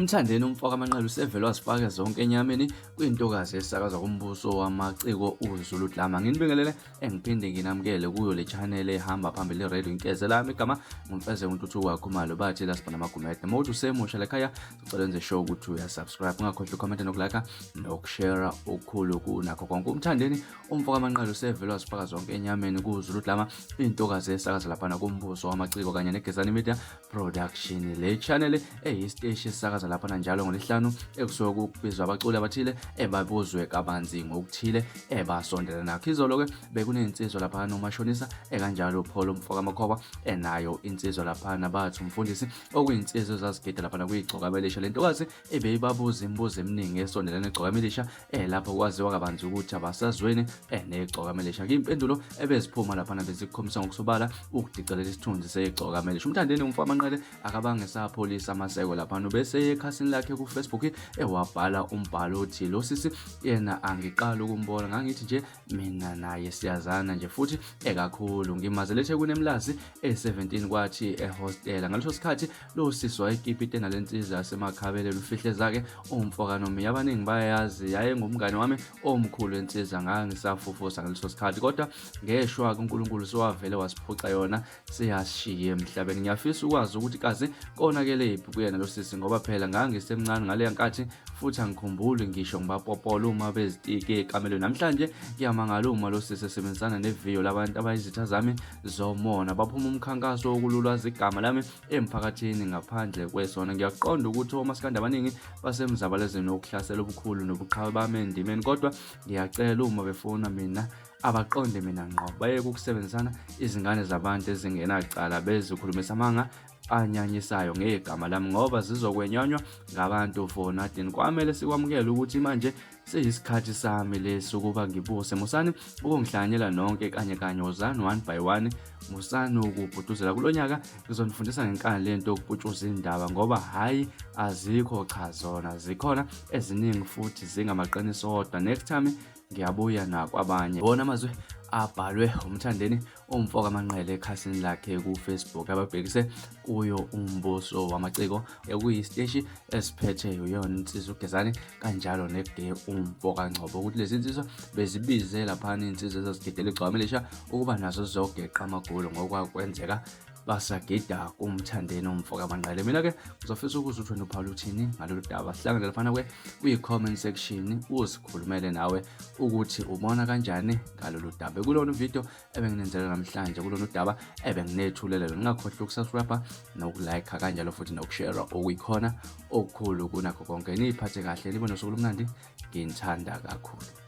Umthandeni umfaka amanqele usevele wasifaka zonke enyameni kwintokazi esakazwa kumbuso wamaciko uZulu Dlama. Nginibingelele engiphinde nginamukele kuyo le channel ehamba phambili iRadio Inkeze. Lami igama ngumfeze uNtuthuko Khumalo bathi la sibona amagumede. Mawuthi usemusha lekhaya sicela enze sure ukuthi uyasubscribe, ungakhohlwa ucomment nokulike nokushare okukhulu kunakho konke. Umthandeni umfaka amanqele usevele wasifaka zonke enyameni kuZulu Dlama, intokazi esakazwa lapha kumbuso wamaciko kanye neGezani Media Production. Le channel eyisiteshi esakaza lapha njalo ngolesihlanu ekusuka kubizwa abaculi abathile ebabuzwe kabanzi ngokuthile ebasondela nakho. Izolo ke bekunezinsizwa lapha nomashonisa ekanjalo Paul umfaka amakhoba enayo insizwa lapha nabathi umfundisi okuyinsizwa zazigeda lapha kuyigcoka belisha. Lentokazi ebeyibabuza imibuzo eminingi esondelene negcoka belisha lapho kwaziwa kabanzi ukuthi abasazweni negcoka belisha. Impendulo ebeziphuma lapha bezikhombisa ngokusobala ukudicelela isithunzi segcoka belisha. Umthandeni umfaka amanqele akabange sapholisa amaseko lapha bese ekhasini lakhe ku Facebook ewabhala umbhalo othi lo sisi yena angiqala ukumbona, ngangithi nje mina naye siyazana nje futhi ekakhulu ngimazele eThekwini eMlazi e17 kwathi ehostela. Ngaleso sikhathi lo sisi wayekipite nalensiza yasemakhabele lufihle zake umfoka nomi abaningi bayazi yaye ngumngane wami omkhulu ensiza. Ngangisafufusa ngaleso sikhathi kodwa ngeshwa kuNkulunkulu sowavele wasiphuca yona siyashiya emhlabeni. Ngiyafisa ukwazi ukuthi kazi konakele iphi kuyena lo sisi ngoba phela ngangisemncane ngale nkathi futhi angikhumbuli ngisho ngibapopola uma bezitike ekamelweni. Namhlanje ngiyamangala uma lo sisi esebenzisana neviyo labantu abayizitha zami zomona baphuma umkhankaso wokululwaza igama lami emphakathini ngaphandle kwesona. Ngiyaqonda ukuthi omasikandi abaningi basemzabalazweni wokuhlasela obukhulu nobuqhawe bami endimeni, kodwa ngiyacela uma befuna mina abaqonde mina ngqo bayeke ukusebenzisana izingane zabantu ezingenacala bezikhulumisa amanga anyanyisayo ngegama lami ngoba zizokwenyanywa ngabantu for nothing. Kwamele sikwamukele ukuthi manje seyisikhathi sami lesi ukuba ngibuse. Musani ukungihlanyela nonke kanye wozani one by one. Musani ukubhuduzela kulonyaka ngizonifundisa ngenkani lento yokuputshuza indaba ngoba hayi azikho cha zona zikhona eziningi futhi zingamaqiniso kodwa. Next time ngiyabuya nakwabanye. Bona amazwi abhalwe umthandeni umfoka amanqele ekhasini lakhe ku Facebook ababhekise kuyo umbuso wamaciko ekuyisiteshi esiphethe uyona insizwa uGezani kanjalo neGay umfoka Ngcobo ukuthi lezi insizwa bezibize lapha insizwa ezazigedela igcoka belisha ukuba nazo zogeqa amagulo ngokwakwenzeka basagida kumthandeni umfoka amanqele. Mina ke ngizofisa ukuzwa ukuthi wena uphawula uthini ngalolu daba. Sihlangane lapha kwi-comment section uzikhulumele nawe ukuthi ubona kanjani ngalolu daba. Kulona video ebenginenzela namhlanje, kulona daba ebenginethulele. Ngingakhohlwa ukusubscribe nokulike kanjalo futhi nokushare okuyikhona okukhulu kunakho konke. Niphathe kahle, libe nosuku olumnandi, nginithanda kakhulu.